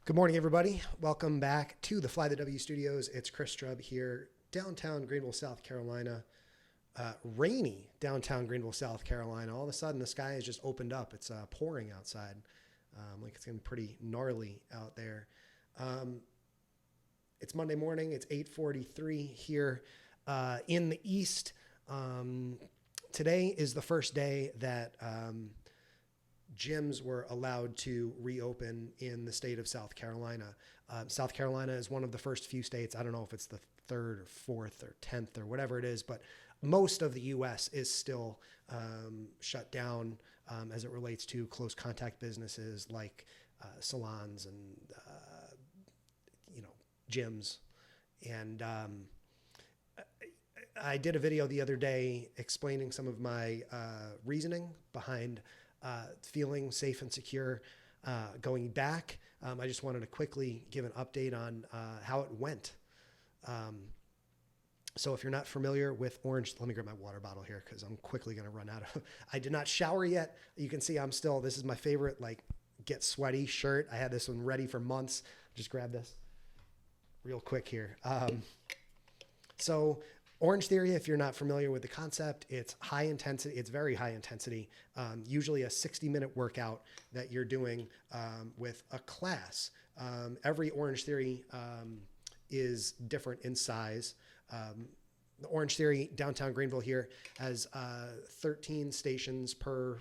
Good morning, everybody. Welcome back to the Fly the W Studios. It's Chris Strub here, downtown Greenville, South Carolina. Rainy downtown Greenville, South Carolina. All of a sudden, the sky has just opened up. It's pouring outside. Like it's going to be pretty gnarly out there. It's Monday morning. It's 8:43 here in the East. Today is the first day that gyms were allowed to reopen in the state of South Carolina. South Carolina is one of the first few states. I don't know if it's the third or fourth or 10th or whatever it is, but most of the U.S. is still shut down as it relates to close contact businesses like salons and, gyms. And I did a video the other day explaining some of my reasoning behind feeling safe and secure going back. I just wanted to quickly give an update on how it went. So if you're not familiar with Orange, let me grab my water bottle here because I'm quickly going to run out of. I did not shower yet. You can see this is my favorite get sweaty shirt. I had this one ready for months. Just grab this real quick here. So OrangeTheory, if you're not familiar with the concept, it's high intensity. It's very high intensity, usually a 60-minute workout that you're doing with a class. Every OrangeTheory is different in size. The OrangeTheory downtown Greenville here has 13 stations per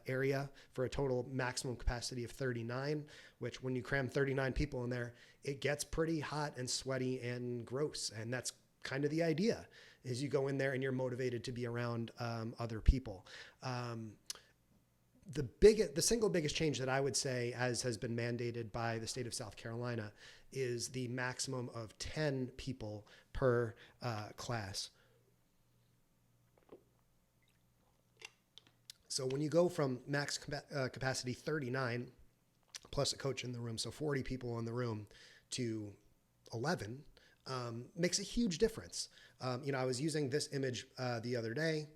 area for a total maximum capacity of 39, which when you cram 39 people in there, it gets pretty hot and sweaty and gross. And that's kind of the idea, is you go in there and you're motivated to be around other people. The single biggest change that I would say, as has been mandated by the state of South Carolina, is the maximum of 10 people per class. So when you go from max capacity 39 plus a coach in the room, so 40 people in the room, to 11, makes a huge difference. I was using this image the other day.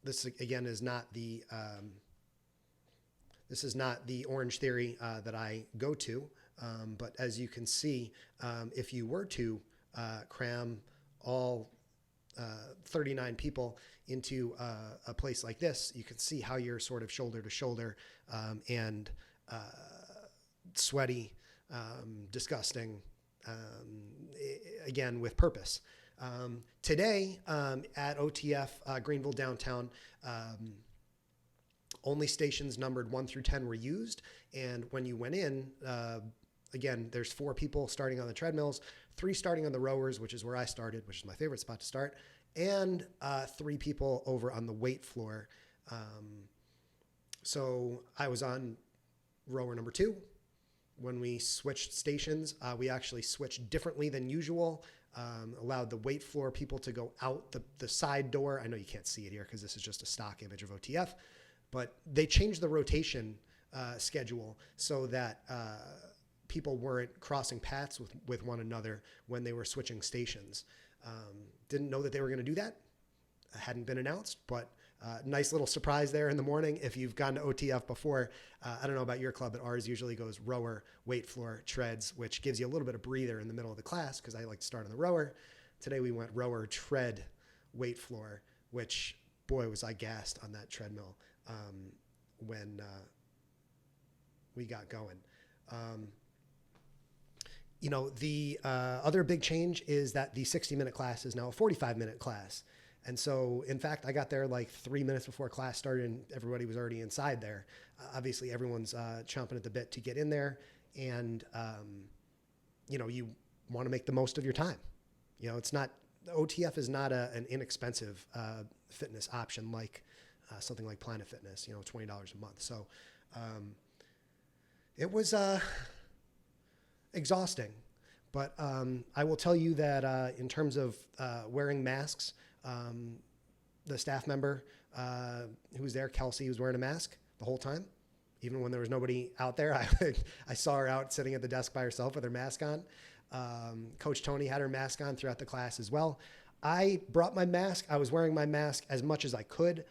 This again is not the OrangeTheory that I go to, but as you can see, if you were to cram all 39 people into a place like this, you can see how you're sort of shoulder to shoulder and sweaty, disgusting. Again, with purpose. Today at OTF Greenville downtown, only stations numbered 1 through 10 were used. And when you went in, again, there's 4 people starting on the treadmills, 3 starting on the rowers, which is where I started, which is my favorite spot to start, and 3 people over on the weight floor. So I was on rower number 2. When we switched stations, we actually switched differently than usual, allowed the weight floor people to go out the side door. I know you can't see it here because this is just a stock image of OTF, but they changed the rotation schedule so that people weren't crossing paths with one another when they were switching stations. Didn't know that they were going to do that. Hadn't been announced, but nice little surprise there in the morning. If you've gone to OTF before, I don't know about your club, but ours usually goes rower, weight floor, treads, which gives you a little bit of breather in the middle of the class because I like to start on the rower. Today we went rower, tread, weight floor, which, boy, was I gassed on that treadmill when we got going. The other big change is that the 60-minute class is now a 45-minute class. And so, in fact, I got there like 3 minutes before class started and everybody was already inside there. Obviously, everyone's chomping at the bit to get in there. And, you want to make the most of your time. OTF is not an inexpensive fitness option like something like Planet Fitness, $20 a month. So it was exhausting. But I will tell you that in terms of wearing masks, the staff member who was there, Kelsey, was wearing a mask the whole time, even when there was nobody out there. I saw her out sitting at the desk by herself with her mask on. Coach Tony had her mask on throughout the class as well. I brought my mask. I was wearing my mask as much as I could.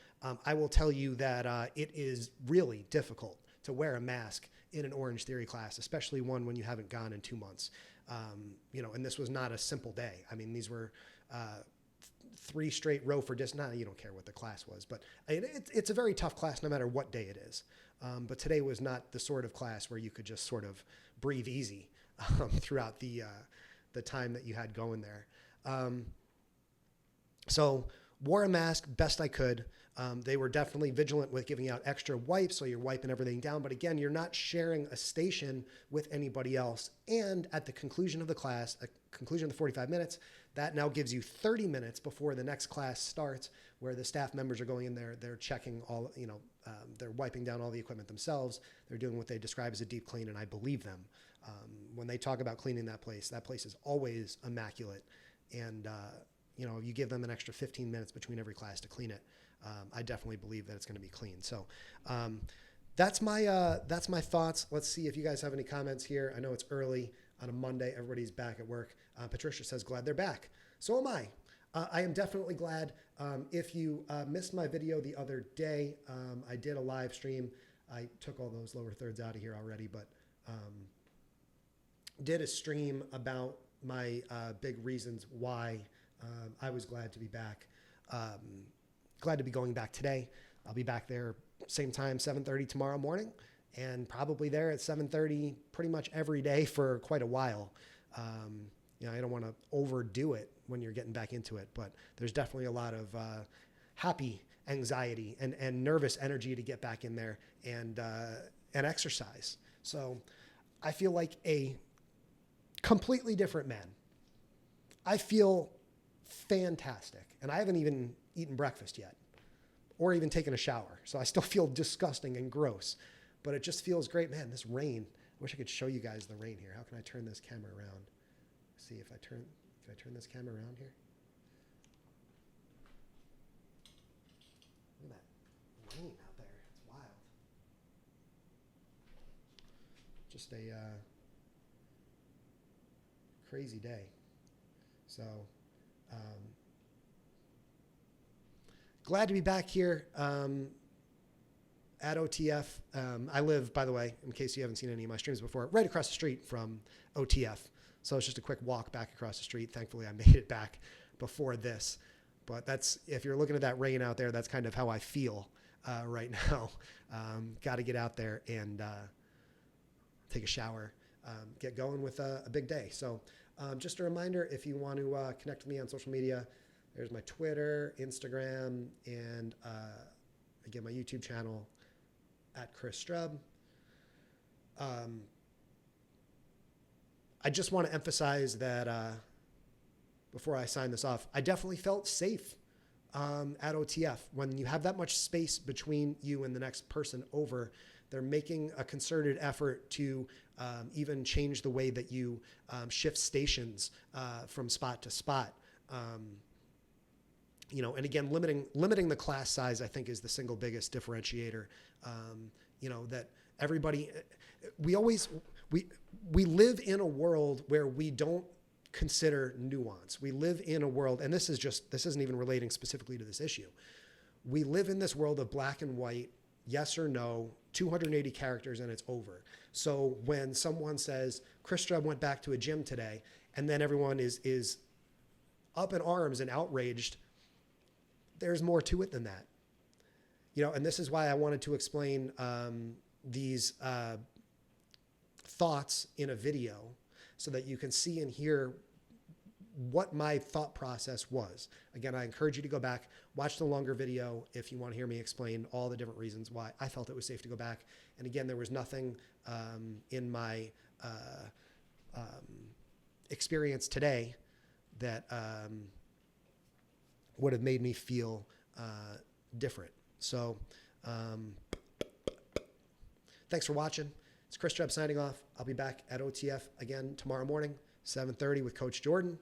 I will tell you that it is really difficult to wear a mask in an Orange Theory class, especially one when you haven't gone in 2 months. And this was not a simple day. I mean, these were 3 straight row for distance. You don't care what the class was, but it's a very tough class no matter what day it is. But today was not the sort of class where you could just sort of breathe easy throughout the time that you had going there. So wore a mask best I could. They were definitely vigilant with giving out extra wipes, so you're wiping everything down. But again, you're not sharing a station with anybody else. And at the conclusion of the class, conclusion of the 45 minutes, that now gives you 30 minutes before the next class starts, where the staff members are going in there, they're checking all, they're wiping down all the equipment themselves. They're doing what they describe as a deep clean, and I believe them. When they talk about cleaning that place is always immaculate. And, you give them an extra 15 minutes between every class to clean it. I definitely believe that it's going to be clean. So that's my thoughts. Let's see if you guys have any comments here. I know it's early on a Monday. Everybody's back at work. Patricia says, glad they're back. So am I. I am definitely glad. If you missed my video the other day, I did a live stream. I took all those lower thirds out of here already, but did a stream about my big reasons why I was glad to be back. Glad to be going back today. I'll be back there same time, 7:30 tomorrow morning, and probably there at 7:30 pretty much every day for quite a while. I don't want to overdo it when you're getting back into it, but there's definitely a lot of happy anxiety and nervous energy to get back in there and exercise. So I feel like a completely different man. I feel fantastic, and I haven't even eaten breakfast yet or even taken a shower. So I still feel disgusting and gross, but it just feels great. Man, this rain, I wish I could show you guys the rain here. How can I turn this camera around? See if can I turn this camera around here? Look at that rain out there. It's wild. Just a crazy day. So glad to be back here at OTF. I live, by the way, in case you haven't seen any of my streams before, right across the street from OTF. So it's just a quick walk back across the street. Thankfully, I made it back before this. But that's, if you're looking at that rain out there, that's kind of how I feel right now. Got to get out there and take a shower, get going with a big day. So just a reminder, if you want to connect with me on social media, there's my Twitter, Instagram, and again, my YouTube channel at Chris Strub. I just want to emphasize that before I sign this off, I definitely felt safe at OTF. When you have that much space between you and the next person over, they're making a concerted effort to even change the way that you shift stations from spot to spot. And again, limiting the class size, I think, is the single biggest differentiator. That everybody, we live in a world where we don't consider nuance. We live in a world, and this isn't even relating specifically to this issue. We live in this world of black and white, yes or no, 280 characters, and it's over. So when someone says, Chris Strub went back to a gym today, and then everyone is up in arms and outraged, there's more to it than that. And this is why I wanted to explain these thoughts in a video so that you can see and hear what my thought process was. Again, I encourage you to go back, watch the longer video if you want to hear me explain all the different reasons why I felt it was safe to go back. And again, there was nothing in my experience today that would have made me feel different. So thanks for watching. It's Chris Strub signing off. I'll be back at OTF again tomorrow morning, 7:30 with Coach Jordan.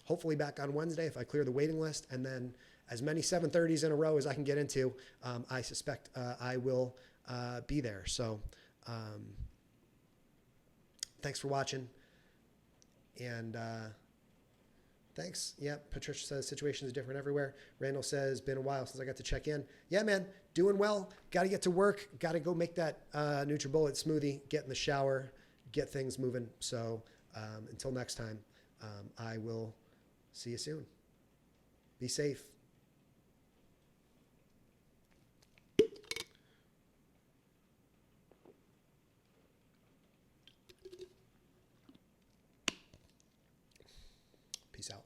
Hopefully back on Wednesday if I clear the waiting list, and then as many 7:30s in a row as I can get into. I suspect I will be there. So thanks for watching, and Thanks. Yeah, Patricia says situation is different everywhere. Randall says, been a while since I got to check in. Yeah, man, doing well. Got to get to work. Got to go make that NutriBullet smoothie, get in the shower, get things moving. So until next time, I will see you soon. Be safe. Peace out.